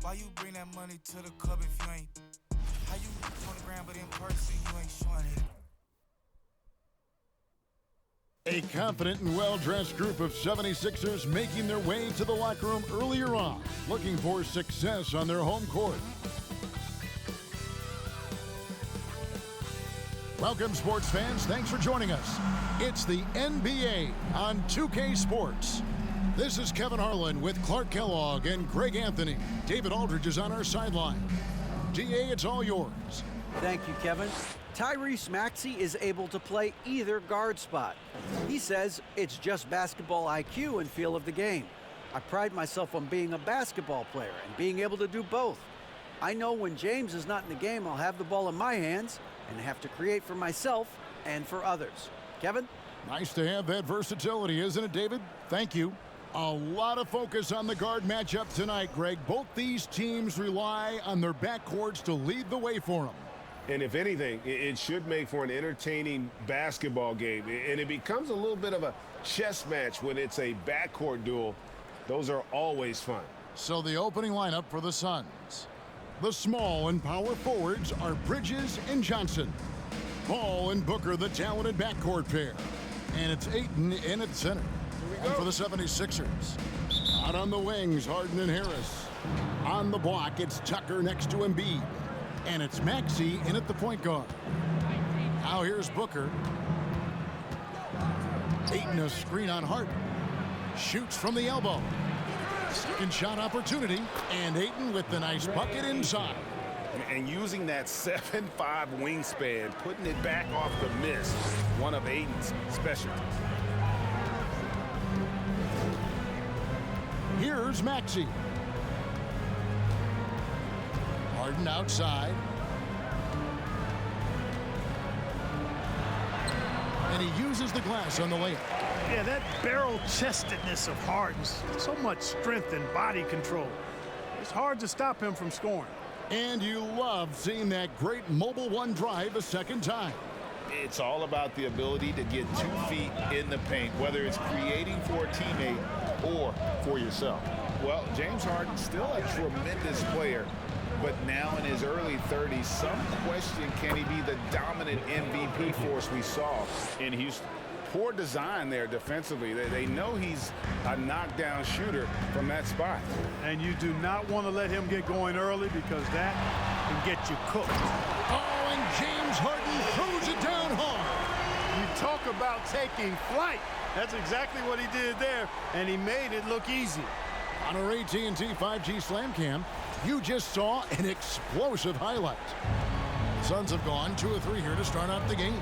Why you bring that money to the club if you ain't? How you on the ground but in person you ain't showing it? A confident and well-dressed group of 76ers making their way to the locker room earlier on, looking for success on their home court. Welcome, sports fans. Thanks for joining us. It's the NBA on 2K Sports. This is Kevin Harlan with Clark Kellogg and Greg Anthony. David Aldridge is on our sideline. DA, it's all yours. Thank you, Kevin. Tyrese Maxey is able to play either guard spot. He says it's just basketball IQ and feel of the game. I pride myself on being a basketball player and being able to do both. I know when James is not in the game, I'll have the ball in my hands and have to create for myself and for others. Kevin? Nice to have that versatility, isn't it, David? Thank you. A lot of focus on the guard matchup tonight, Greg. Both these teams rely on their backcourts to lead the way for them. And if anything, it should make for an entertaining basketball game. And it becomes a little bit of a chess match when it's a backcourt duel. Those are always fun. So the opening lineup for the Suns. The small and power forwards are Bridges and Johnson. Ball and Booker, the talented backcourt pair. And it's Ayton in at center. And for the 76ers, out on the wings, Harden and Harris. On the block, it's Tucker next to Embiid. And it's Maxey in at the point guard. Now here's Booker. Ayton a screen on Harden. Shoots from the elbow. Second shot opportunity. And Ayton with the nice bucket inside. And using that 7'5" wingspan, putting it back off the miss, one of Ayton's specialties. Here's Maxey. Harden outside. And he uses the glass on the layup. Yeah, that barrel-chestedness of Harden's, so much strength and body control. It's hard to stop him from scoring. And you love seeing that great mobile one drive a second time. It's all about the ability to get 2 feet in the paint, whether it's creating for a teammate or for yourself. Well, James Harden still a tremendous player, but now in his early 30s, some question, can he be the dominant MVP force we saw in Houston? Poor design there defensively. They know he's a knockdown shooter from that spot. And you do not want to let him get going early because that can get you cooked. Oh, and James Harden throws it down hard. You talk about taking flight. That's exactly what he did there, and he made it look easy. On our AT&T 5G Slam Cam, you just saw an explosive highlight. Suns have gone 2 of 3 here to start out the game.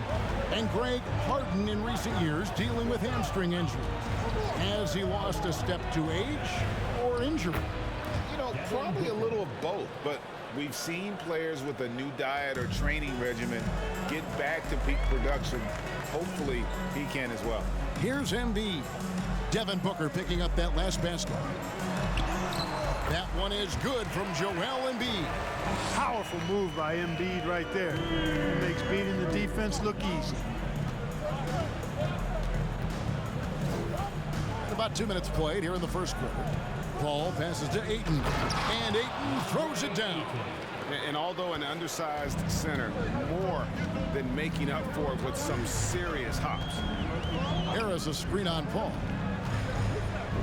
And Greg, Harden in recent years dealing with hamstring injury. Has he lost a step to age or injury? You know, probably a little of both, but we've seen players with a new diet or training regimen get back to peak production. Hopefully, he can as well. Here's Embiid. Devin Booker picking up that last basket. That one is good from Joel Embiid. Powerful move by Embiid right there. It makes beating the defense look easy. About 2 minutes played here in the first quarter. Ball passes to Ayton, and Ayton throws it down. And although an undersized center, more than making up for it with some serious hops. Harris a screen on Paul.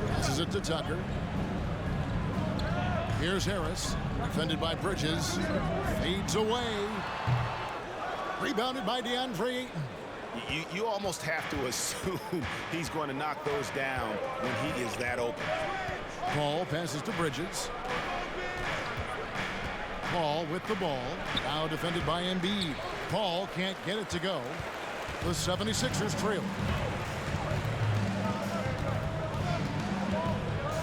Passes it to Tucker. Here's Harris, defended by Bridges. Fades away. Rebounded by DeAndre Ayton. You almost have to assume he's going to knock those down when he is that open. Paul passes to Bridges. Paul with the ball. Now defended by Embiid. Paul can't get it to go. The 76ers trail.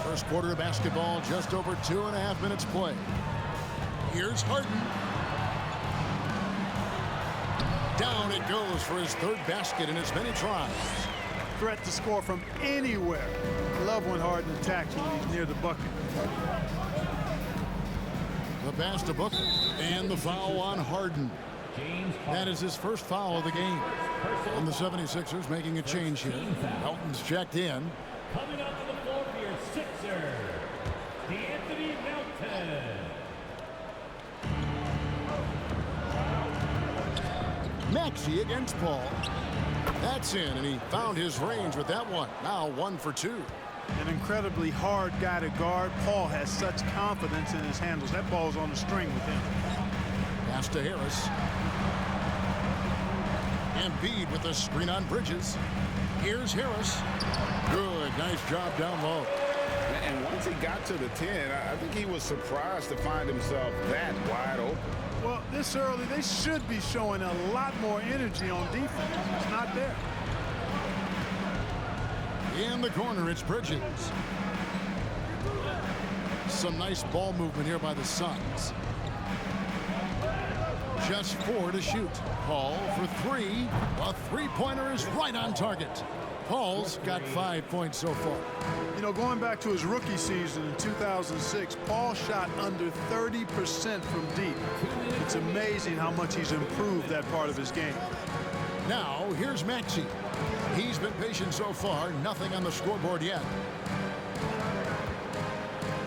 First quarter of basketball, just over 2.5 minutes play. Here's Harden. Down it goes for his 3rd basket in as many tries. Threat to score from anywhere. Love when Harden attacks when he's near the bucket. The pass to Booker and the foul on Harden. That is his first foul of the game. And the 76ers making a change here. Melton's checked in. Coming onto the floor for your Sixers, De'Anthony Melton. Maxey against Paul. That's in, and he found his range with that one. Now 1 for 2. An incredibly hard guy to guard. Paul has such confidence in his handles. That ball's on the string with him. Pass to Harris. Embiid with the screen on Bridges. Here's Harris. Good, nice job down low. And once he got to the 10, I think he was surprised to find himself that wide open. Well, this early, they should be showing a lot more energy on defense. It's not there. In the corner, it's Bridges. Some nice ball movement here by the Suns. Just 4 to shoot. Paul for 3. A three-pointer is right on target. Paul's got 5 points so far. You know, going back to his rookie season in 2006, Paul shot under 30% from deep. It's amazing how much he's improved that part of his game. Now, here's Maxey. He's been patient so far. Nothing on the scoreboard yet.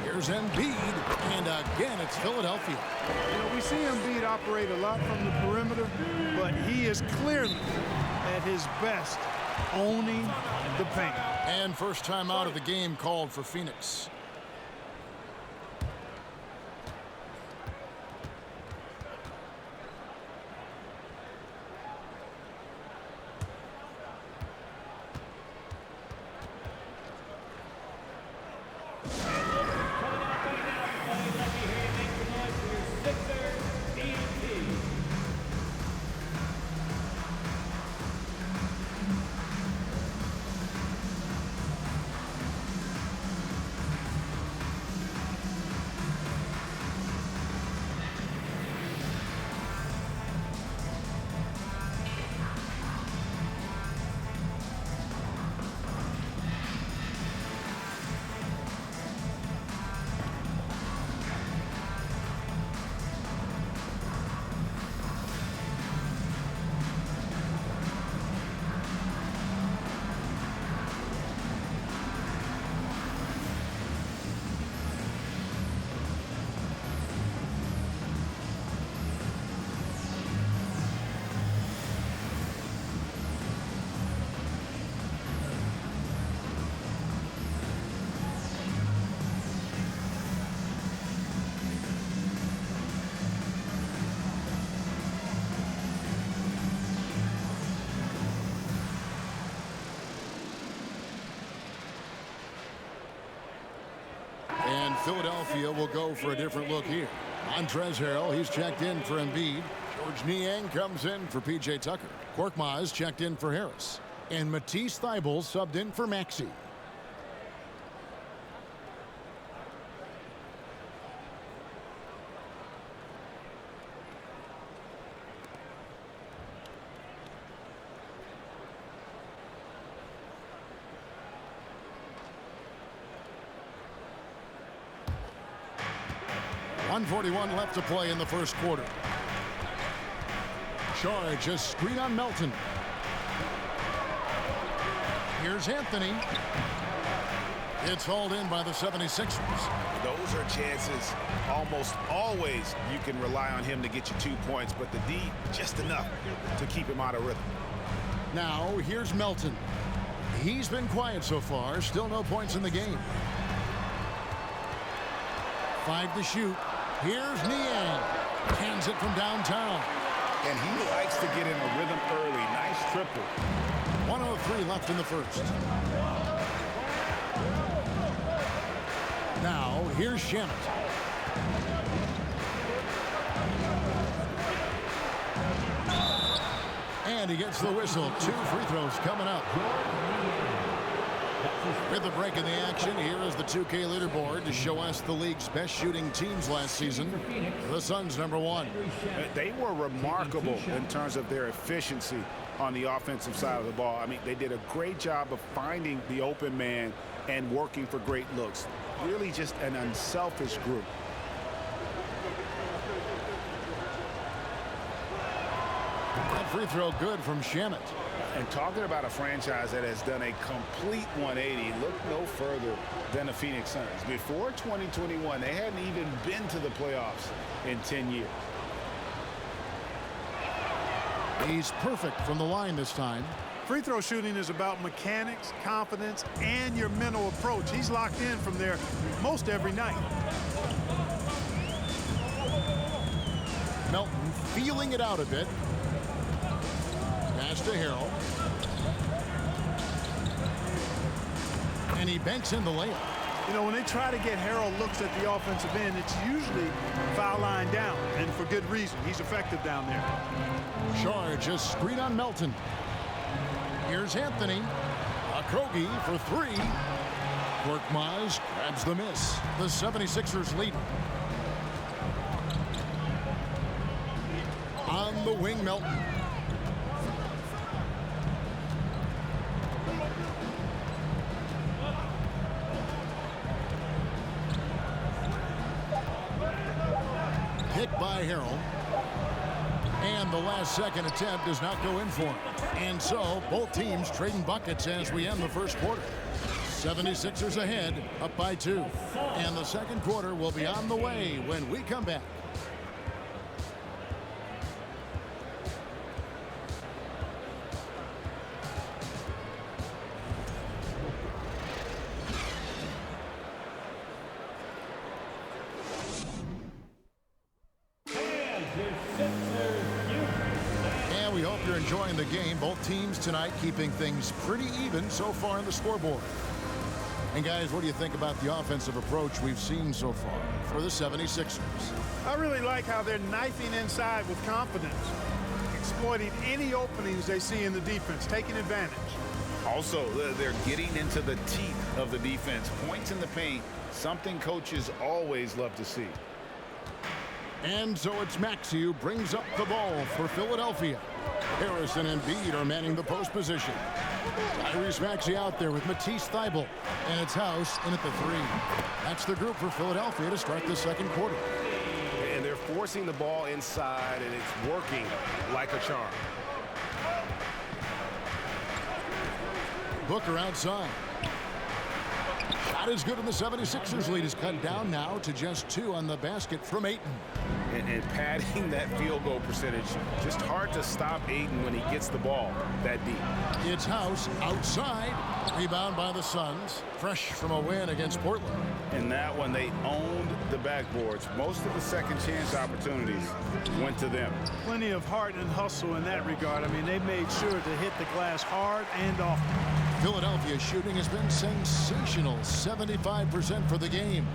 Here's Embiid. And again, it's Philadelphia. You know, we see Embiid operate a lot from the perimeter, but he is clearly at his best owning the paint. And first time out of the game called for Phoenix. And Philadelphia will go for a different look here. Montrezl Harrell, he's checked in for Embiid. George Niang comes in for P.J. Tucker. Korkmaz checked in for Harris. And Matisse Thybulle subbed in for Maxey. .141 left to play in the first quarter. Charge a screen on Melton. Here's Anthony. It's hauled in by the 76ers. Those are chances almost always you can rely on him to get you 2 points, but the D just enough to keep him out of rhythm. Now here's Melton. He's been quiet so far. Still no points in the game. 5 to shoot. Here's Niang. Cans it from downtown. And he likes to get in a rhythm early. Nice triple. 1:03 left in the first. Now, here's Shamet. And he gets the whistle. 2 free throws coming up. With the break in the action, here is the 2K leaderboard to show us the league's best shooting teams last season. The Suns #1. They were remarkable in terms of their efficiency on the offensive side of the ball. I mean, they did a great job of finding the open man and working for great looks. Really just an unselfish group. That free throw good from Shamet. And talking about a franchise that has done a complete 180, look no further than the Phoenix Suns. Before 2021, they hadn't even been to the playoffs in 10 years. He's perfect from the line this time. Free throw shooting is about mechanics, confidence, and your mental approach. He's locked in from there most every night. Melton feeling it out a bit. Pass to Harrell. And he banks in the layup. You know, when they try to get Harrell looks at the offensive end, it's usually foul line down, and for good reason. He's effective down there. Charge a screen on Melton. Here's Anthony. Okogie for three. Korkmaz grabs the miss. The 76ers lead. On the wing, Melton. Pick by Harrell. And the last-second attempt does not go in for him. And so, both teams trading buckets as we end the first quarter. 76ers ahead, up by 2. And the second quarter will be on the way when we come back. We hope you're enjoying the game. Both teams tonight keeping things pretty even so far on the scoreboard. And guys, what do you think about the offensive approach we've seen so far for the 76ers? I really like how they're knifing inside with confidence, exploiting any openings they see in the defense, taking advantage. Also, they're getting into the teeth of the defense. Points in the paint, something coaches always love to see. And so it's Maxey who brings up the ball for Philadelphia. Harrison and Embiid are manning the post position. Tyrese Maxey out there with Matisse Thybulle. And it's House in at the 3. That's the group for Philadelphia to start the second quarter. And they're forcing the ball inside, and it's working like a charm. Booker outside. Shot is good, and the 76ers lead is cut down now to just 2 on the basket from Ayton. And padding that field goal percentage, just hard to stop Ayton when he gets the ball that deep. It's House outside. Rebound by the Suns. Fresh from a win against Portland. In that one, they owned the backboards. Most of the second chance opportunities went to them. Plenty of heart and hustle in that regard. I mean, they made sure to hit the glass hard and often. Philadelphia's shooting has been sensational. 75% for the game.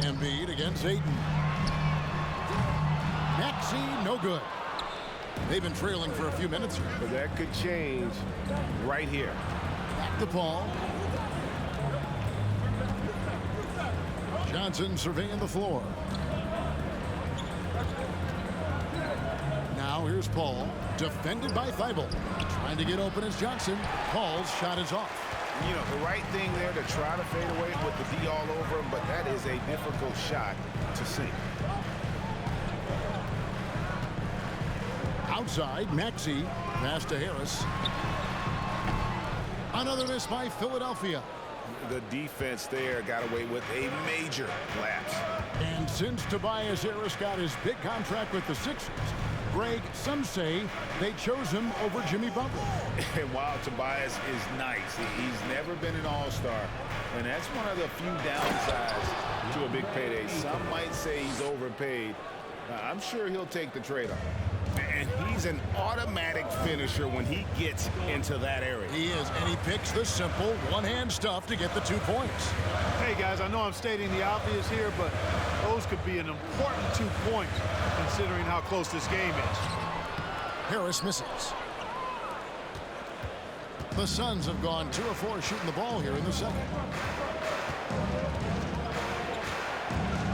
Embiid against Ayton. Maxey, no good. They've been trailing for a few minutes here. But that could change right here. Back to Paul. Johnson surveying the floor. Now here's Paul. Defended by Thybulle. Trying to get open as Johnson. Paul's shot is off. You know, the right thing there to try to fade away with the D all over him, but that is a difficult shot to sink. Outside, Maxey. Pass to Harris. Another miss by Philadelphia. The defense there got away with a major lapse. And since Tobias Harris got his big contract with the Sixers, Greg, some say they chose him over Jimmy Butler. And while Tobias is nice, he's never been an all-star. And that's one of the few downsides to a big payday. Some might say he's overpaid. I'm sure he'll take the trade-off. And he's an automatic finisher when he gets into that area. He is, and he picks the simple one-hand stuff to get the 2 points. Hey, guys, I know I'm stating the obvious here, but those could be an important 2 points considering how close this game is. Harris misses. The Suns have gone 2 of 4 shooting the ball here in the second.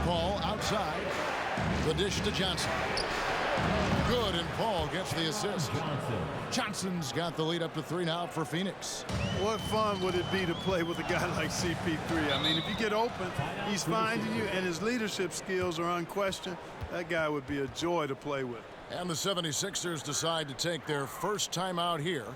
Paul outside. The dish to Johnson. Good, and Paul gets the assist. Johnson's got the lead up to 3 now for Phoenix. What fun would it be to play with a guy like CP3? I mean, if you get open, he's finding you, and his leadership skills are unquestioned. That guy would be a joy to play with. And the 76ers decide to take their first time out here.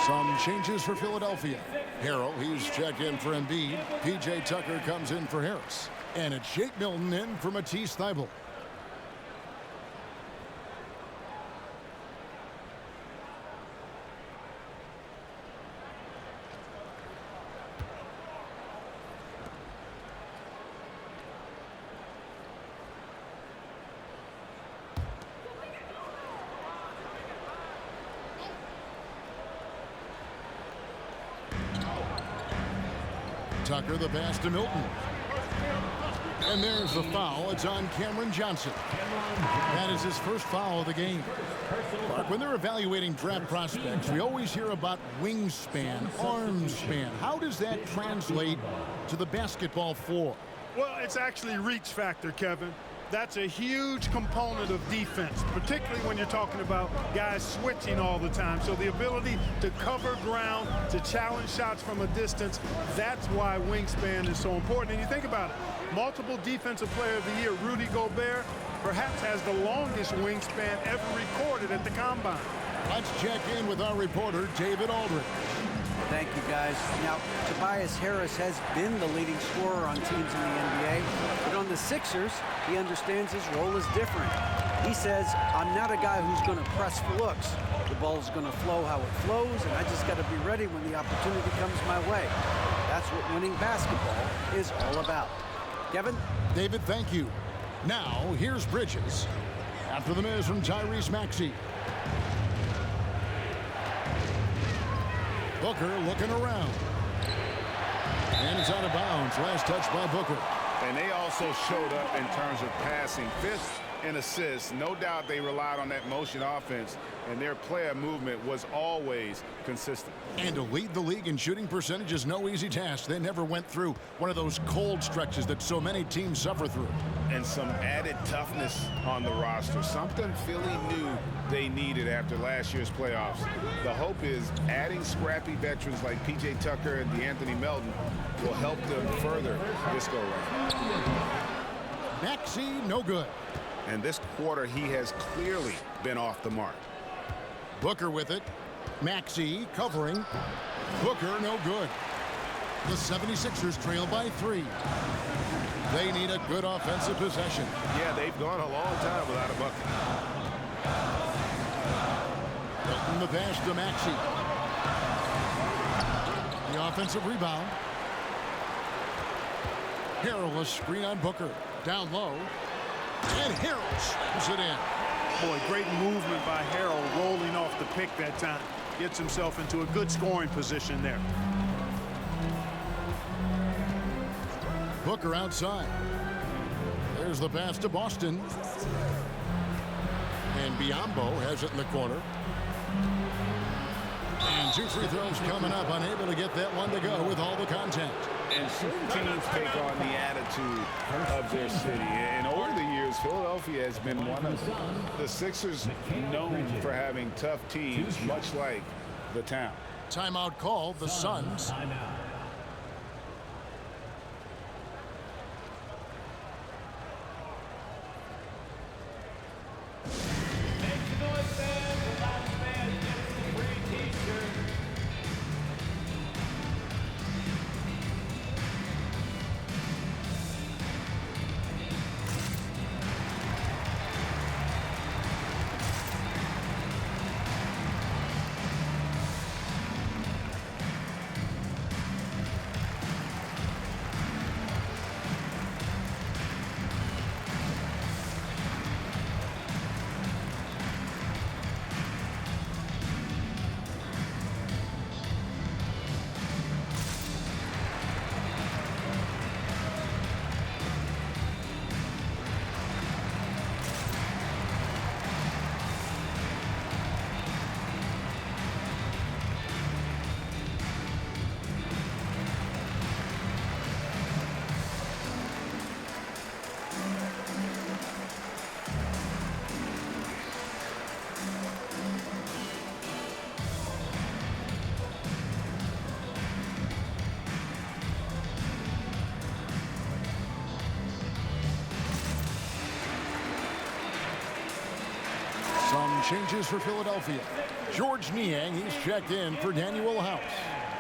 Some changes for Philadelphia. Harrell, he's checked in for Embiid. P.J. Tucker comes in for Harris. And it's Shake Milton in for Matisse Thybulle. Tucker, the pass to Milton. And there's the foul. It's on Cameron Johnson. That is his first foul of the game. Mark, when they're evaluating draft prospects, we always hear about wingspan, arm span. How does that translate to the basketball floor? Well, it's actually reach factor, Kevin. That's a huge component of defense, particularly when you're talking about guys switching all the time. So the ability to cover ground, to challenge shots from a distance, that's why wingspan is so important. And you think about it, multiple defensive player of the year, Rudy Gobert, perhaps has the longest wingspan ever recorded at the Combine. Let's check in with our reporter, David Aldridge. Thank you, guys. Now, Tobias Harris has been the leading scorer on teams in the NBA, but on the Sixers, he understands his role is different. He says, I'm not a guy who's going to press for looks. The ball is going to flow how it flows, and I just got to be ready when the opportunity comes my way. That's what winning basketball is all about. Kevin? David, thank you. Now, here's Bridges. After the miss from Tyrese Maxey. Booker looking around. And it's out of bounds. Last touch by Booker. And they also showed up in terms of passing. Fifth in assists. No doubt they relied on that motion offense, and their player movement was always consistent. And to lead the league in shooting percentage is no easy task. They never went through one of those cold stretches that so many teams suffer through. And some added toughness on the roster. Something Philly knew they needed after last year's playoffs. The hope is adding scrappy veterans like P.J. Tucker and DeAnthony Melton will help them further this go-round. Maxey, no good. And this quarter, he has clearly been off the mark. Booker with it. Maxey covering. Booker, no good. The 76ers trail by 3. They need a good offensive possession. Yeah, they've gone a long time without a bucket. Milton the pass to Maxey. The offensive rebound. Harrell a screen on Booker. Down low. And Harrell slams it in. Boy, great movement by Harrell rolling off the pick that time. Gets himself into a good scoring position there. Booker outside. There's the pass to Boston. And Biyombo has it in the corner. And 2 free throws coming up. Unable to get that one to go with all the contact. And certain teams take on the attitude of their city. And over the years, Philadelphia has been one of the Sixers known for having tough teams, much like the town. Timeout called, the Suns. changes for Philadelphia. George Niang, he's checked in for Daniel House.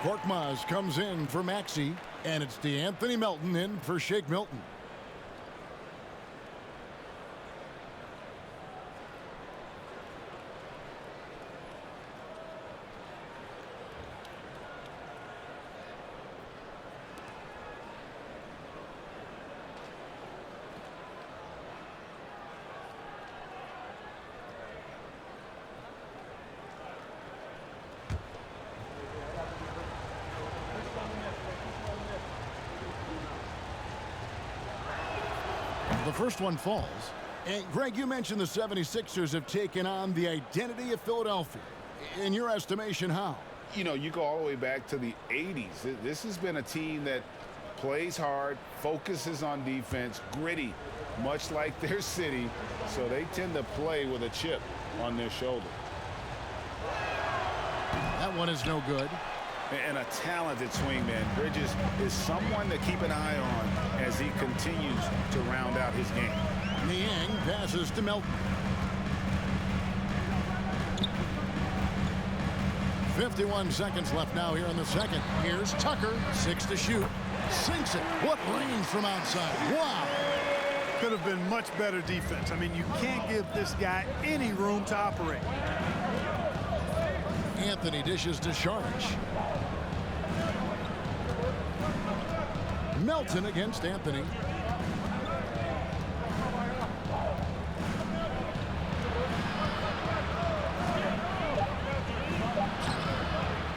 Korkmaz comes in for Maxey, and it's DeAnthony Melton in for Shake Milton. The first one falls. And Greg, you mentioned the 76ers have taken on the identity of Philadelphia. In your estimation, how? You know, you go all the way back to the 80s. This has been a team that plays hard, focuses on defense, gritty, much like their city, so they tend to play with a chip on their shoulder. That one is no good. And a talented swingman. Bridges is someone to keep an eye on as he continues to round out his game. Niang passes to Melton. 51 seconds left now here in the second. Here's Tucker, 6 to shoot. Sinks it. What range from outside. Wow. Could have been much better defense. I mean, you can't give this guy any room to operate. Anthony dishes to Saric. Melton against Anthony.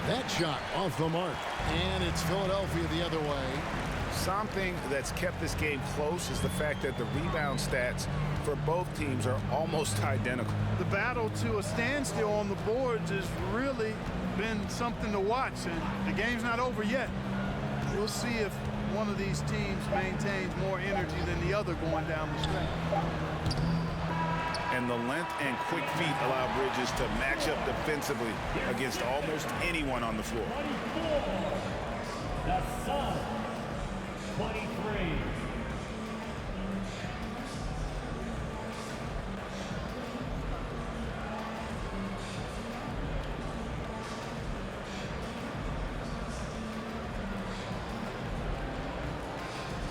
That shot off the mark. And it's Philadelphia the other way. Something that's kept this game close is the fact that the rebound stats for both teams are almost identical. The battle to a standstill on the boards has really been something to watch, and the game's not over yet. We'll see if one of these teams maintains more energy than the other going down the stretch. And the length and quick feet allow Bridges to match up defensively against almost anyone on the floor. The Suns, 23.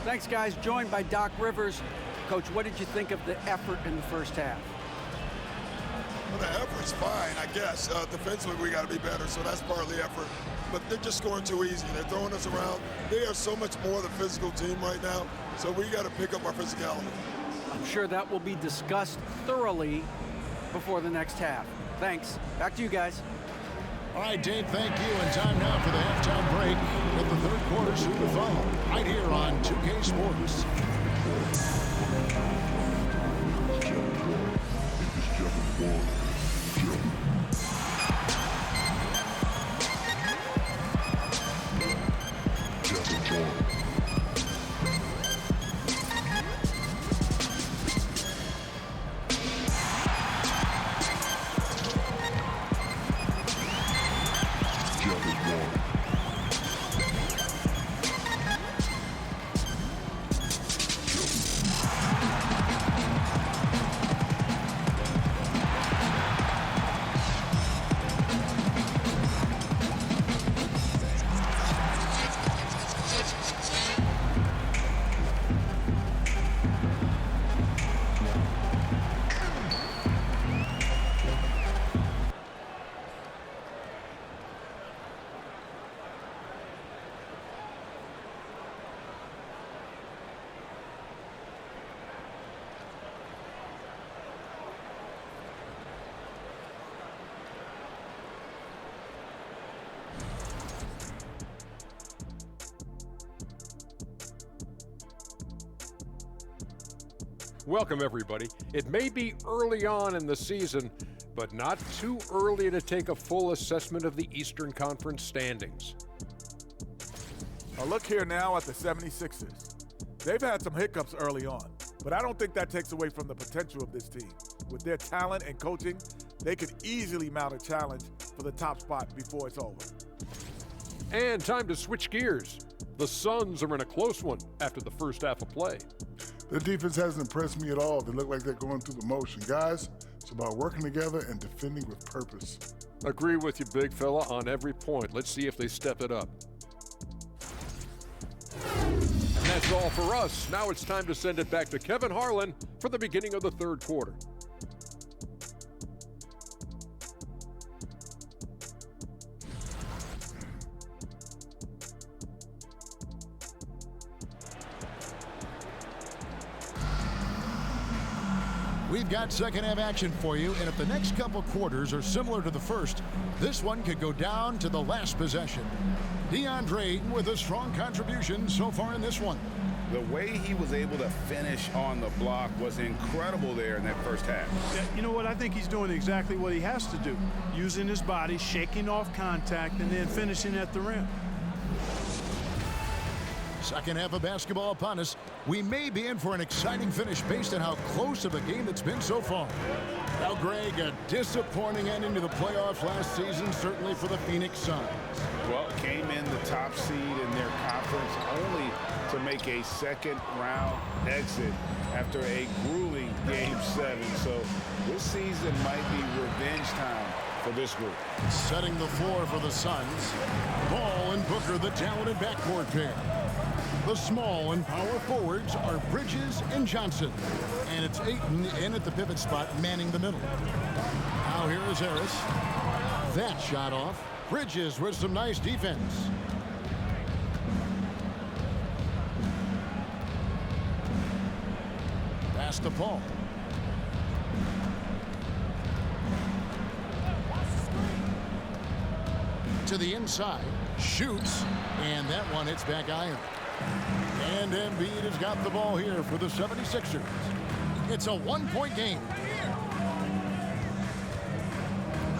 Thanks, guys. Joined by Doc Rivers. Coach, what did you think of the effort in the first half? Well, the effort's fine, I guess. Defensively, we got to be better, so that's part of the effort. But they're just scoring too easy. They're throwing us around. They are so much more the physical team right now, so we got to pick up our physicality. I'm sure that will be discussed thoroughly before the next half. Thanks. Back to you guys. All right, Dave, thank you. And time now for the halftime break with the third quarter soon to follow right here on 2K Sports. Welcome, everybody. It may be early on in the season, but not too early to take a full assessment of the Eastern Conference standings. A look here now at the 76ers. They've had some hiccups early on, but I don't think that takes away from the potential of this team. With their talent and coaching, they could easily mount a challenge for the top spot before it's over. And time to switch gears. The Suns are in a close one after the first half of play. Their defense hasn't impressed me at all. They look like they're going through the motion. Guys, it's about working together and defending with purpose. Agree with you, big fella, on every point. Let's see if they step it up. And that's all for us. Now it's time to send it back to Kevin Harlan for the beginning of the third quarter. We've got second half action for you, and if the next couple quarters are similar to the first, this one could go down to the last possession. DeAndre Ayton with a strong contribution so far in this one. The way he was able to finish on the block was incredible there in that first half. Yeah, you know what? I think he's doing exactly what he has to do. Using his body, shaking off contact, and then finishing at the rim. Second half of basketball upon us. We may be in for an exciting finish based on how close of a game it's been so far. Now, Greg, a disappointing ending to the playoffs last season, certainly for the Phoenix Suns. Well, came in the top seed in their conference only to make a second-round exit after a grueling Game 7. So this season might be revenge time for this group. Setting the floor for the Suns. Ball and Booker, the talented backcourt pair. The small and power forwards are Bridges and Johnson. And it's Ayton in at the pivot spot, manning the middle. Now here is Harris. That shot off. Bridges with some nice defense. Pass to Paul. To the inside. Shoots. And that one hits back iron. And Embiid has got the ball here for the 76ers. It's a one-point game.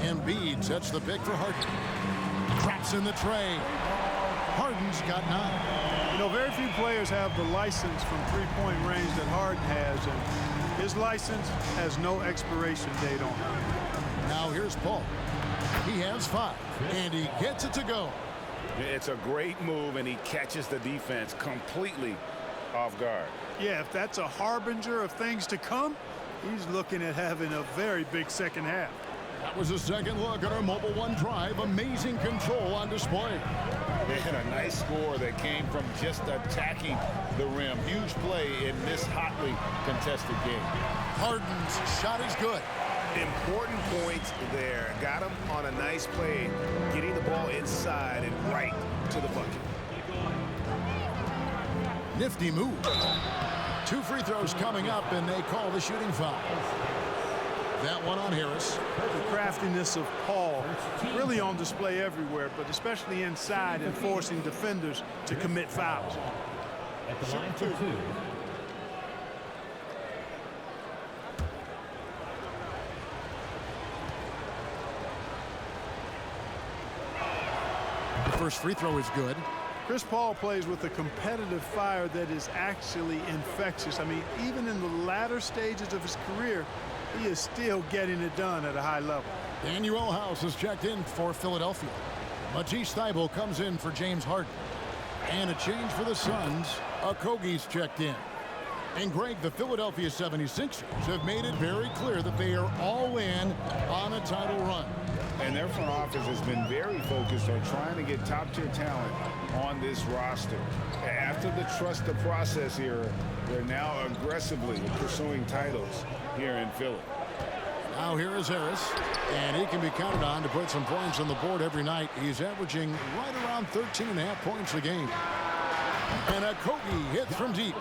Embiid sets the pick for Harden. Traps in the tray. Harden's got 9. You know, very few players have the license from three-point range that Harden has, and his license has no expiration date on it. Now here's Paul. He has 5, and he gets it to go. It's a great move, and he catches the defense completely off guard. Yeah, if that's a harbinger of things to come, he's looking at having a very big second half. That was a second look at our Mobile One drive. Amazing control on display. They had a nice score that came from just attacking the rim. Huge play in this hotly contested game. Harden's shot is good. Important points there. Got him on a nice play, getting the ball inside and right to the bucket. Nifty move. 2 free throws coming up, and they call the shooting foul. That one on Harris. The craftiness of Paul really on display everywhere, but especially inside and forcing defenders to commit fouls. At the line for 2. The first free throw is good. Chris Paul plays with a competitive fire that is actually infectious. I mean, even in the latter stages of his career, he is still getting it done at a high level. Daniel House has checked in for Philadelphia. Matisse Thybulle comes in for James Harden. And a change for the Suns. Okogie's checked in. And Greg, the Philadelphia 76ers have made it very clear that they are all in on a title run. And their front office has been very focused on trying to get top-tier talent on this roster. After the trust the process era, they're now aggressively pursuing titles here in Philly. Now here is Harris, and he can be counted on to put some points on the board every night. He's averaging right around 13.5 points a game. And Okogie hits from deep.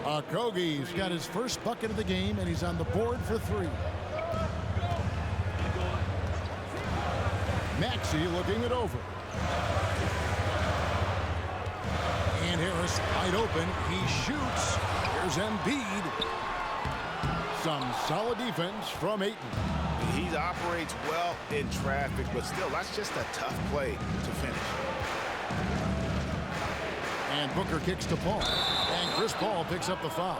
Okogie's got his first bucket of the game, and he's on the board for 3. Maxey looking it over. And Harris wide open. He shoots. Here's Embiid. Some solid defense from Ayton. He operates well in traffic, but still, that's just a tough play to finish. And Booker kicks to Paul. And Chris Paul picks up the foul.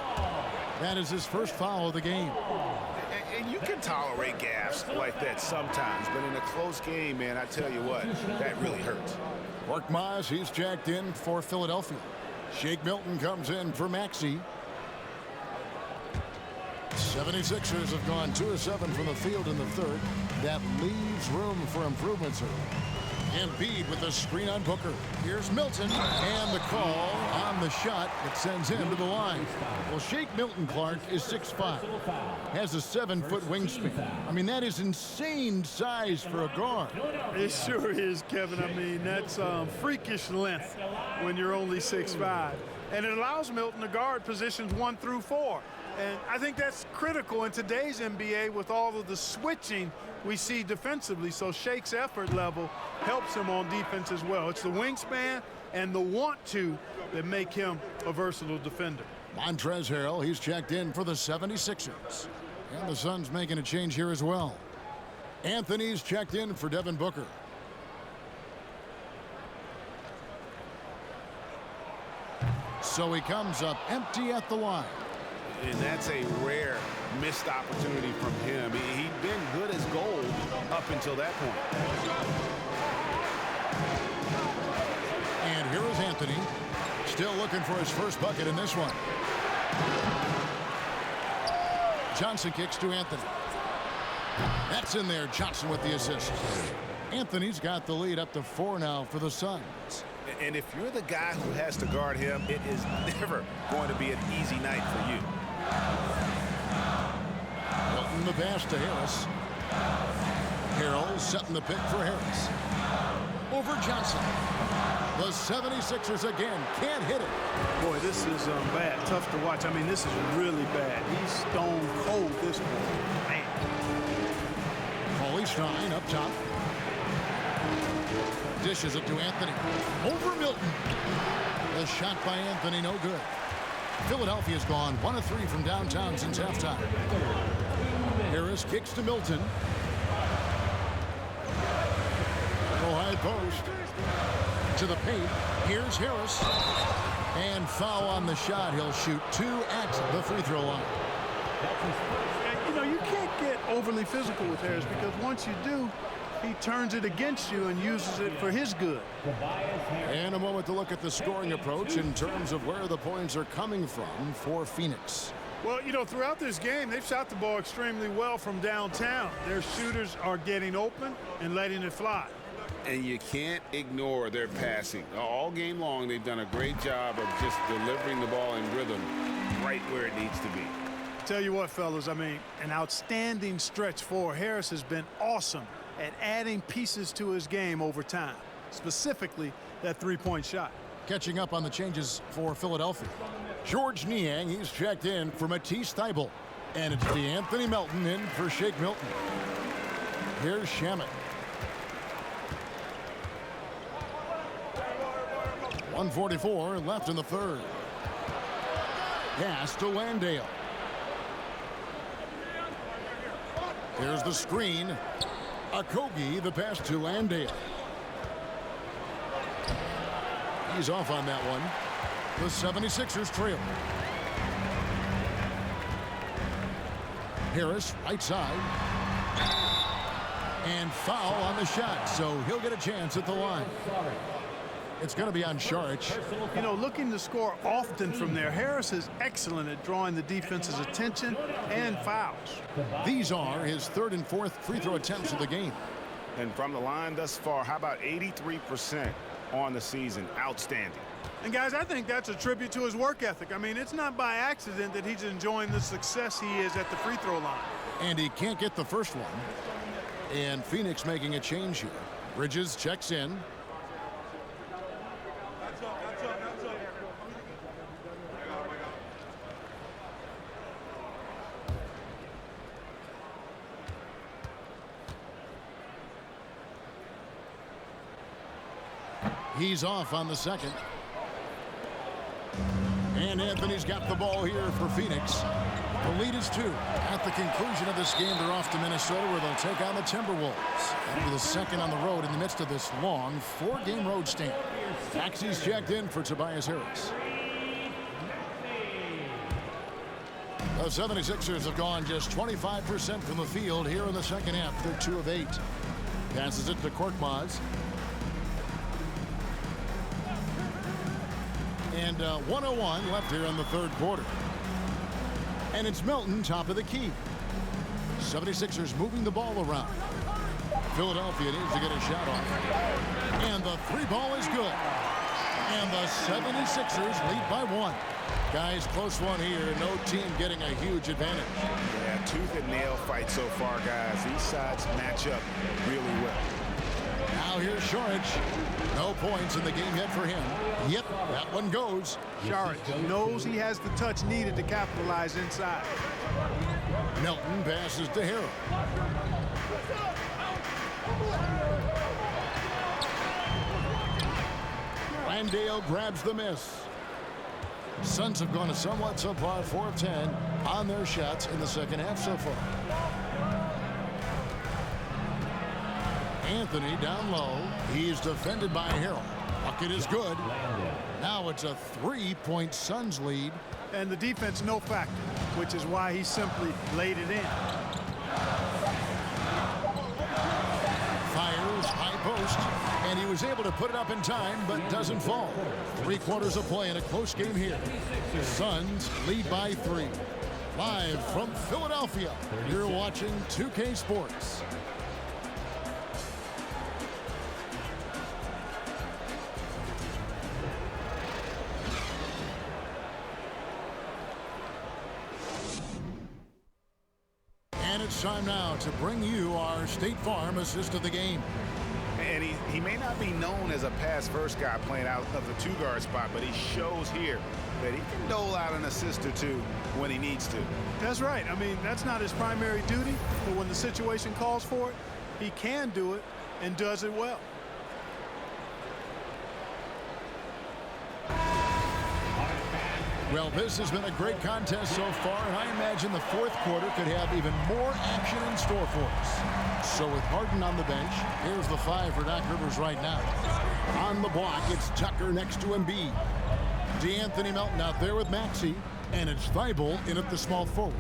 That is his first foul of the game. And you can tolerate gaffes like that sometimes, but in a close game, man, I tell you what, that really hurts. Korkmaz, he's checked in for Philadelphia. Shake Milton comes in for Maxey. 76ers have gone 2 of 7 from the field in the third. That leaves room for improvements here. Embiid with the screen on Booker. Here's Milton, and the call on the shot that sends him to the line. Well, Shake Milton Clark is 6'5", has a 7-foot wingspan. I mean, that is insane size for a guard. It sure is, Kevin. I mean, that's freakish length when you're only 6'5". And it allows Milton to guard positions 1 through 4. And I think that's critical in today's NBA with all of the switching we see defensively. So Shake's effort level helps him on defense as well. It's the wingspan and the want-to that make him a versatile defender. Montrezl Harrell, he's checked in for the 76ers. And the Suns making a change here as well. Anthony's checked in for Devin Booker. So he comes up empty at the line. And that's a rare missed opportunity from him. He'd been good as gold up until that point. And here is Anthony, still looking for his first bucket in this one. Johnson kicks to Anthony. That's in there. Johnson with the assist. Anthony's got the lead up to 4 now for the Suns. And if you're the guy who has to guard him, it is never going to be an easy night for you. Milton the pass to Harris. Harrell setting the pick for Harris. Over Johnson. The 76ers again can't hit it. Boy, this is bad. Tough to watch. I mean, this is really bad. He's stone cold this one. Man. Paulie Stein up top. Dishes it to Anthony. Over Milton. The shot by Anthony, no good. Philadelphia's gone 1 of 3 from downtown since halftime. Harris kicks to Milton. Go high post. To the paint. Here's Harris. And foul on the shot. He'll shoot 2 at the free throw line. You know, you can't get overly physical with Harris because once you do, he turns it against you and uses it for his good. And a moment to look at the scoring approach in terms of where the points are coming from for Phoenix. Well, you know, throughout this game, they've shot the ball extremely well from downtown. Their shooters are getting open and letting it fly. And you can't ignore their passing. All game long, they've done a great job of just delivering the ball in rhythm right where it needs to be. Tell you what, fellas, I mean, an outstanding stretch for Harris has been awesome at adding pieces to his game over time, specifically that three-point shot. Catching up on the changes for Philadelphia. George Niang, he's checked in for Matisse Thybulle. And it's DeAnthony Melton in for Shake Milton. Here's Shamet. 1:44 left in the third. Pass to Landale. Here's the screen. Okogie, the pass to Landale. He's off on that one. The 76ers trail. Harris, right side. And foul on the shot, so he'll get a chance at the line. It's going to be on Saric. You know, looking to score often from there, Harris is excellent at drawing the defense's attention and fouls. These are his third and fourth free throw attempts of the game. And from the line thus far, how about 83% on the season? Outstanding. And guys, I think that's a tribute to his work ethic. I mean, it's not by accident that he's enjoying the success he is at the free throw line. And he can't get the first one. And Phoenix making a change here. Bridges checks in. He's off on the second. And Anthony's got the ball here for Phoenix. The lead is 2. At the conclusion of this game, they're off to Minnesota where they'll take on the Timberwolves. After the second on the road in the midst of this long 4-game road stand. Taxi's checked in for Tobias Harris. The 76ers have gone just 25% from the field here in the second half. They're 2 of 8. Passes it to Korkmaz. And 1:01 left here in the third quarter. And it's Melton top of the key. 76ers moving the ball around. Philadelphia needs to get a shot off. And the three ball is good. And the 76ers lead by 1. Guys, close one here. No team getting a huge advantage. Yeah, tooth and nail fight so far, guys. These sides match up really well. Now here's Saric. No points in the game yet for him. Yep, that one goes. Saric knows he has the touch needed to capitalize inside. Melton passes to Harrell. Landale grabs the miss. Suns have gone a somewhat subpar 4 of 10 on their shots in the second half so far. Anthony down low. He's defended by Harrell. Bucket is good. Now it's a 3-point Suns lead. And the defense no factor, which is why he simply laid it in. Fires high post, and he was able to put it up in time, but doesn't fall. 3 quarters of play in a close game here. Suns lead by 3. Live from Philadelphia, you're watching 2K Sports. And it's time now to bring you our State Farm assist of the game. And he may not be known as a pass-first guy playing out of the 2-guard spot, but he shows here that he can dole out an assist or 2 when he needs to. That's right. I mean, that's not his primary duty, but when the situation calls for it, he can do it and does it well. Well, this has been a great contest so far, and I imagine the fourth quarter could have even more action in store for us. So with Harden on the bench, here's the 5 for Doc Rivers right now. On the block, it's Tucker next to Embiid. DeAnthony Melton out there with Maxey, and it's Thibault in at the small forward.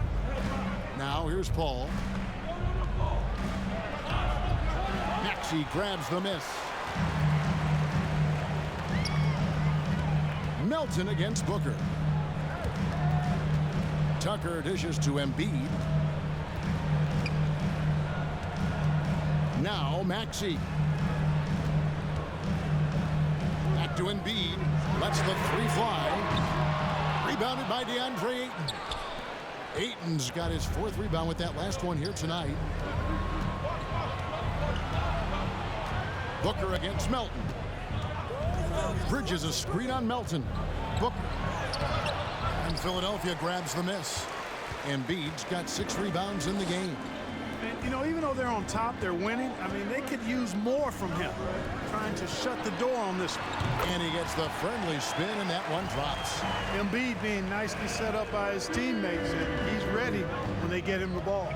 Now here's Paul. Maxey grabs the miss. Melton against Booker. Tucker dishes to Embiid. Now Maxey. Back to Embiid. Lets the 3 fly. Rebounded by DeAndre Ayton. Ayton's got his 4th rebound with that last one here tonight. Booker against Melton. Bridges a screen on Melton. Booker. And Philadelphia grabs the miss. Embiid's got 6 rebounds in the game. And, you know, even though they're on top, they're winning. I mean, they could use more from him. Trying to shut the door on this one. And he gets the friendly spin, and that one drops. Embiid being nicely set up by his teammates, and he's ready when they get him the ball.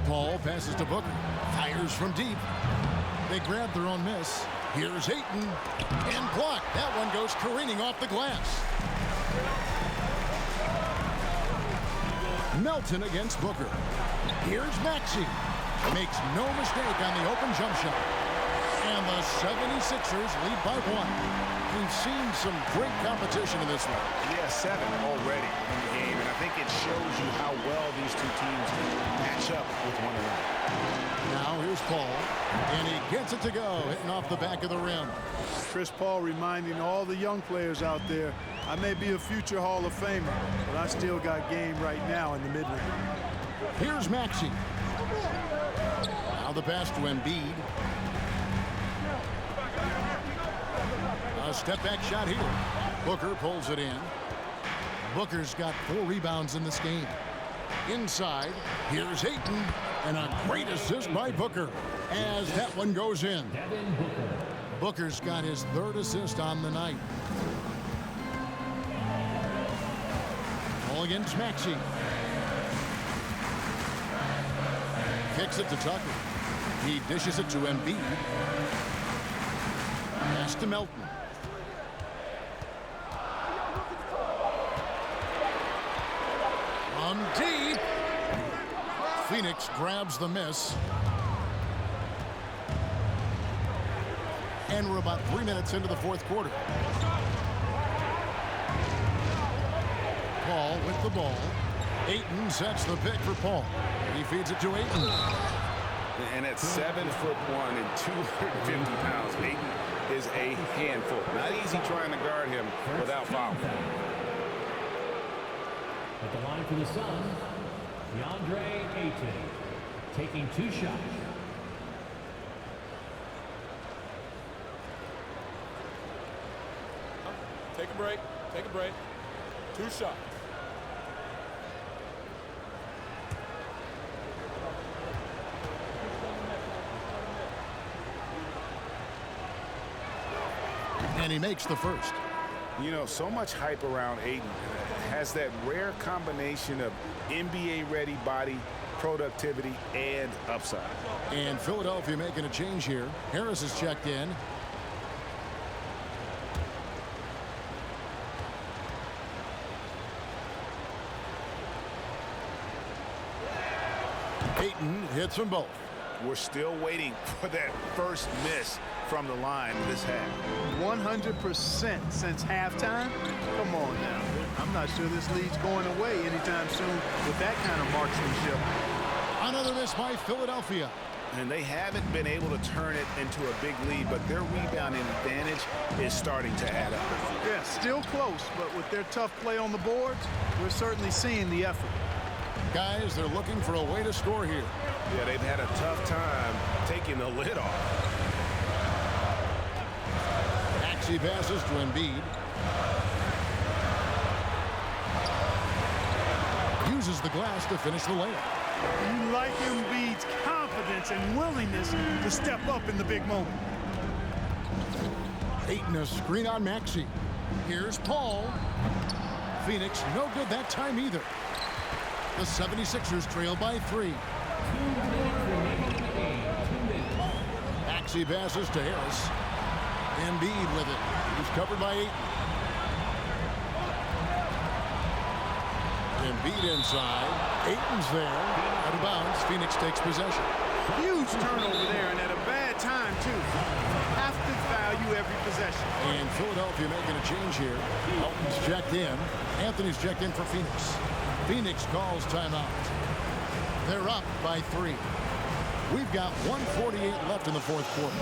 Paul passes to Booker. Fires from deep. They grab their own miss. Here's Ayton. And blocked. That one goes careening off the glass. Melton against Booker. Here's Maxey. Makes no mistake on the open jump shot. And the 76ers lead by 1. We've seen some great competition in this one. Yeah, 7 already in the game, and I think it shows you how well these 2 teams match up with one another. Now here's Paul, and he gets it to go, hitting off the back of the rim. Chris Paul reminding all the young players out there, I may be a future Hall of Famer, but I still got game right now in the mid-range. Here's Maxey. Now the pass to Embiid. A step-back shot here. Booker pulls it in. Booker's got 4 rebounds in this game. Inside, here's Ayton, and a great assist by Booker as that one goes in. Booker's got his 3rd assist on the night. Ball against Maxey. Kicks it to Tucker. He dishes it to Embiid. Pass to Melton. From deep. Phoenix grabs the miss. And we're about 3 minutes into the 4th quarter. Paul with the ball. Ayton sets the pick for Paul. He feeds it to Ayton. And at 7'1" and 250 pounds, Ayton is a handful. Not easy trying to guard him without foul. At the line for the Suns, DeAndre Ayton taking 2 shots. Take a break. Take a break. 2 shots. And he makes the first. You know, so much hype around Ayton. Has that rare combination of NBA-ready body, productivity, and upside. And Philadelphia making a change here. Harris is checked in. Ayton hits them both. We're still waiting for that first miss from the line this half. 100% since halftime? Come on now. I'm not sure this lead's going away anytime soon with that kind of marksmanship. Another miss by Philadelphia. And they haven't been able to turn it into a big lead, but their rebounding advantage is starting to add up. Yeah, still close, but with their tough play on the boards, we're certainly seeing the effort. Guys, they're looking for a way to score here. Yeah, they've had a tough time taking the lid off. Maxey passes to Embiid. Uses the glass to finish the layup. You like Embiid's confidence and willingness to step up in the big moment. Ayton a screen on Maxey. Here's Paul. Phoenix no good that time either. The 76ers trail by 3. Maxey passes to Harris. Embiid with it. He's covered by Ayton. Embiid inside. Ayton's there. Out of bounds. Phoenix takes possession. Huge turnover there, and at a bad time, too. Have to value every possession. And Philadelphia making a change here. Elton's checked in. Anthony's checked in for Phoenix. Phoenix calls timeout. They're up by 3. We've got 1:48 left in the fourth quarter.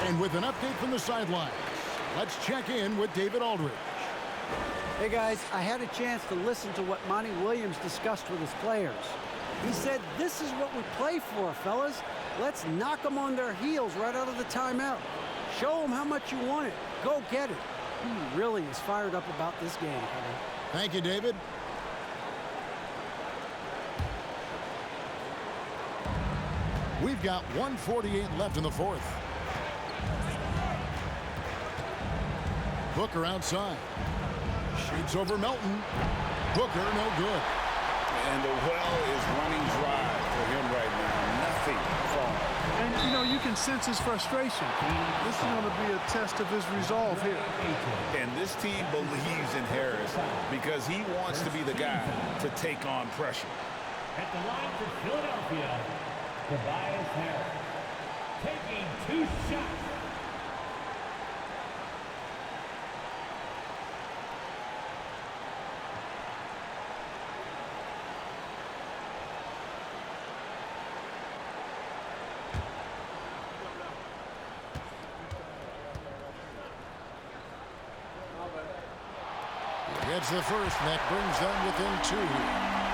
And with an update from the sidelines, let's check in with David Aldridge. Hey guys, I had a chance to listen to what Monty Williams discussed with his players. He said, this is what we play for, fellas. Let's knock them on their heels right out of the timeout. Show them how much you want it. Go get it. He really is fired up about this game, Kevin. Thank you, David. We've got 1:48 left in the fourth. Booker outside. Shoots over Melton. Booker no good. And the well is running dry for him right now. Nothing falling. And, you know, you can sense his frustration. This is going to be a test of his resolve here. And this team believes in Harris because he wants to be the guy to take on pressure. At the line for Philadelphia, Tobias Harris taking 2 shots. adds the first, and that brings them within 2 here.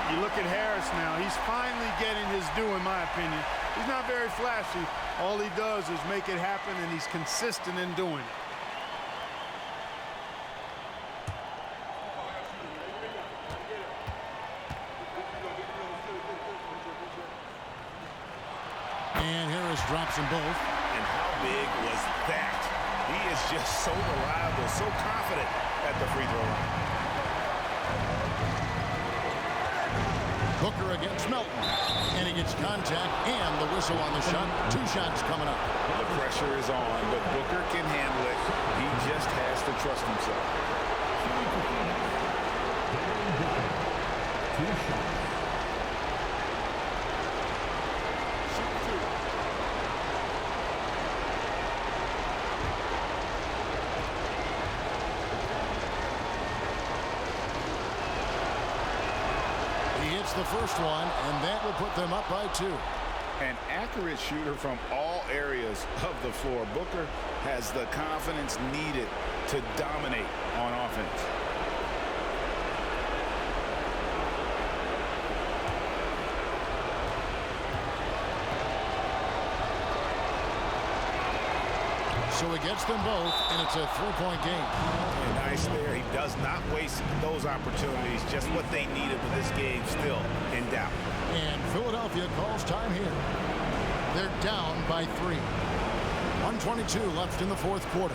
You look at Harris now. He's finally getting his due, in my opinion. He's not very flashy. All he does is make it happen, and he's consistent in doing it. And Harris drops them both. And how big was that? He is just so reliable, so confident at the free throw line. Booker against Melton. And he gets contact and the whistle on the shot. 2 shots coming up. The pressure is on, but Booker can handle it. He just has to trust himself. 2 shots. The first one, and that will put them up by 2. An accurate shooter from all areas of the floor. Booker has the confidence needed to dominate on offense. So he gets them both, and it's a 3-point game. And nice there. He does not waste those opportunities. Just what they needed with this game still in doubt. And Philadelphia calls time here. They're down by 3. 1:22 left in the 4th quarter.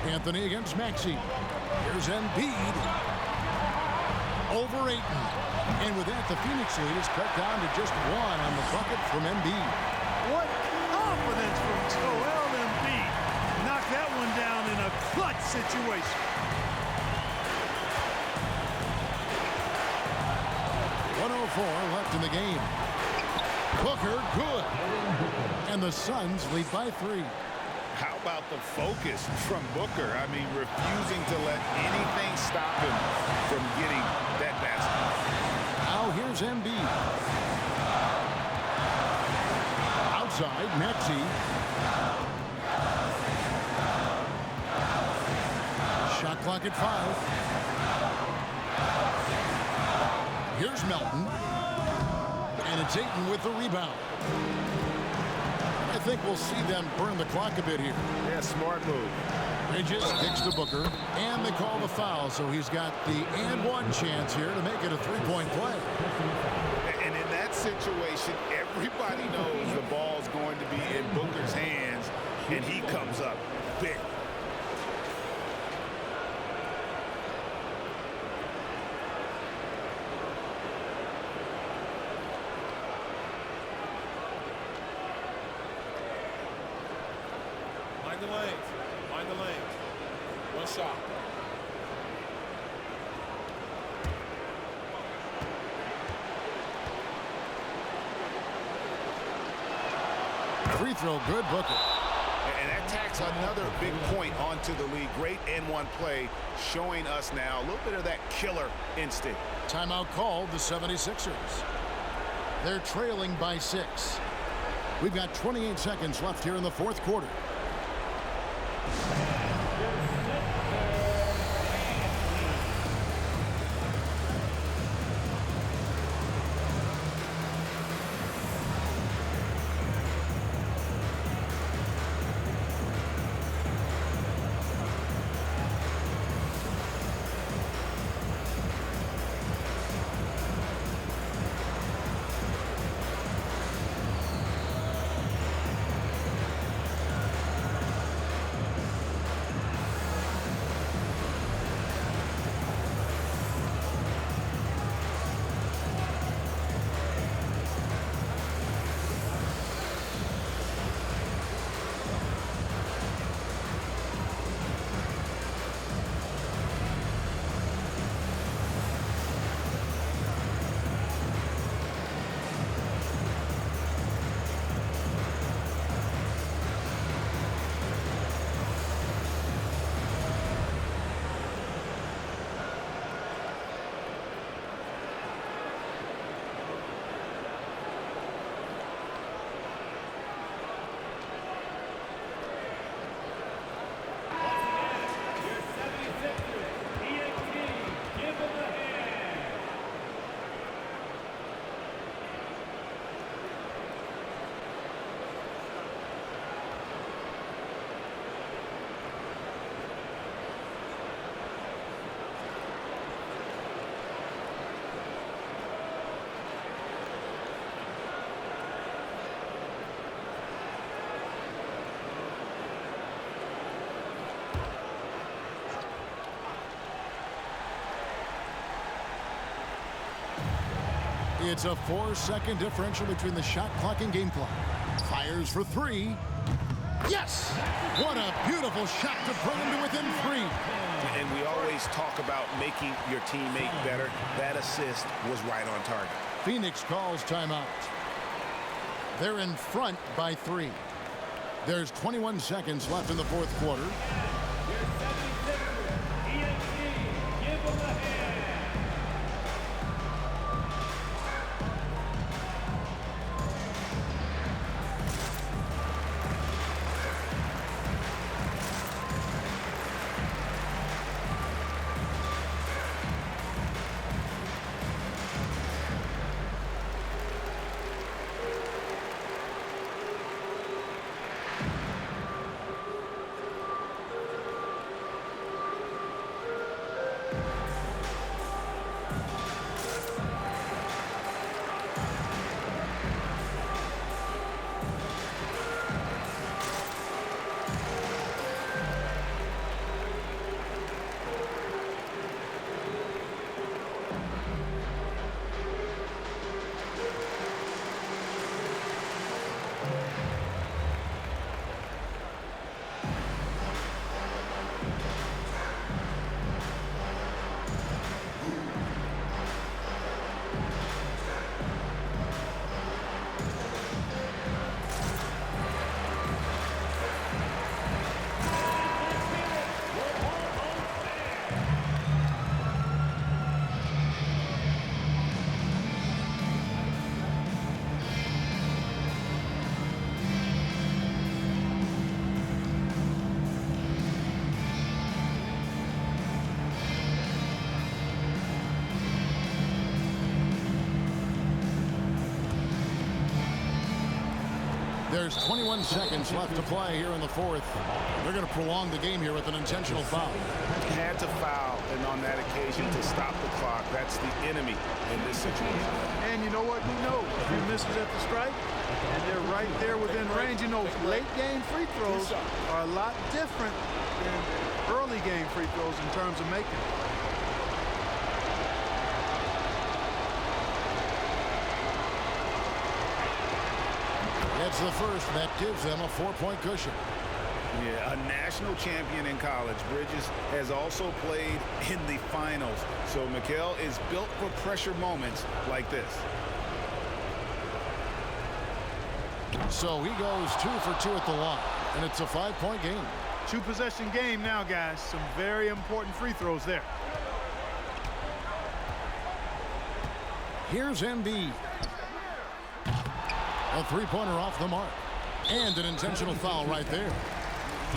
Anthony against Maxey. Here's Embiid. Over Ayton. And with that, the Phoenix lead is cut down to just 1 on the bucket from Embiid. What confidence from Joel Embiid. Knock that one down in a clutch situation. 1:04 left in the game. Booker, good. And the Suns lead by 3. How about the focus from Booker? I mean, refusing to let anything stop him from getting that basket. Now here's Embiid. Outside, Maxey. Shot clock at 5. Here's Melton. And it's Ayton with the rebound. I think we'll see them burn the clock a bit here. Yeah, smart move. Bridges kicks to Booker, and they call the foul, so he's got the and-one chance here to make it a 3-point play. And in that situation, everybody knows the ball's going to be in Booker's hands, and he comes up big. Mind the lanes. Mind the lanes. shot. Free throw good, Booker. And that tacks another big point onto the lead. Great N1 play, showing us now a little bit of that killer instinct. Timeout called the 76ers. They're trailing by 6. We've got 28 seconds left here in the fourth quarter. It's a 4-second differential between the shot clock and game clock. Fires for 3. Yes! What a beautiful shot to bring him to within 3. And we always talk about making your teammate better. That assist was right on target. Phoenix calls timeout. They're in front by 3. There's 21 seconds left in the fourth quarter. There's 21 seconds left to play here in the fourth. They're going to prolong the game here with an intentional foul. Had to foul, and on that occasion to stop the clock. That's the enemy in this situation. And you know what? Who knows? If he misses at the strike, and they're right there within range. You know, late game free throws are a lot different than early game free throws in terms of making it. It's the first that gives them a 4-point cushion. Yeah, a national champion in college. Bridges has also played in the finals. So Mikal is built for pressure moments like this. So he goes 2 for 2 at the line, and it's a 5-point game. 2-possession game now, guys. Some very important free throws there. Here's Embiid. A three-pointer off the mark. And an intentional foul right there.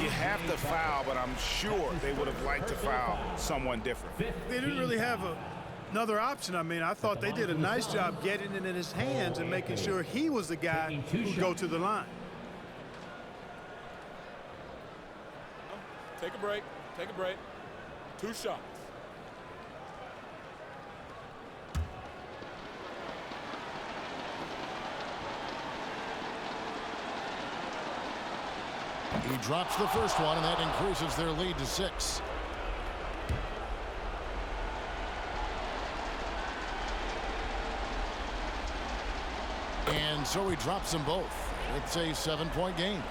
You have to foul, but I'm sure they would have liked to foul someone different. They didn't really have another option. I mean, I thought they did a nice job getting it in his hands and making sure he was the guy who go to the line. Take a break. Take a break. 2 shots. He drops the first one, and that increases their lead to 6. And so he drops them both. It's a 7-point game.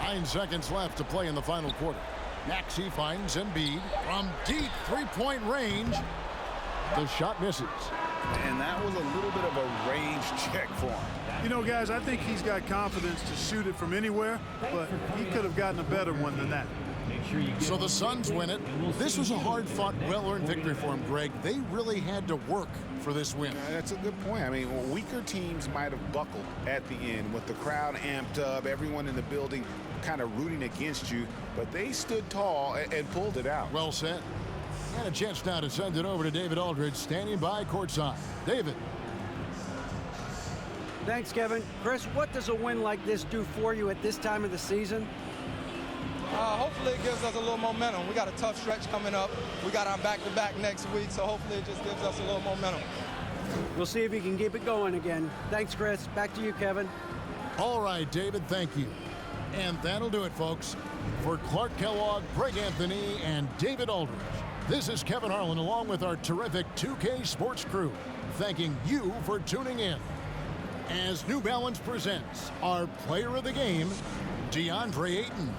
9 seconds left to play in the final quarter. Maxey finds Embiid from deep three-point range. The shot misses. And that was a little bit of a range check for him. You know, guys, I think he's got confidence to shoot it from anywhere, but he could have gotten a better one than that. So the Suns win it. This was a hard-fought, well-earned victory for him, Greg. They really had to work for this win. That's a good point. I mean, weaker teams might have buckled at the end with the crowd amped up, everyone in the building kind of rooting against you, but they stood tall and pulled it out. Well said. And a chance now to send it over to David Aldridge, standing by courtside. David. Thanks, Kevin. Chris, what does a win like this do for you at this time of the season? Hopefully it gives us a little momentum. We got a tough stretch coming up. We got our back-to-back next week, so hopefully it just gives us a little momentum. We'll see if you can keep it going again. Thanks, Chris. Back to you, Kevin. All right, David, thank you. And that'll do it, folks. For Clark Kellogg, Greg Anthony, and David Aldridge, this is Kevin Harlan along with our terrific 2K Sports crew, thanking you for tuning in. As New Balance presents our player of the game, DeAndre Ayton.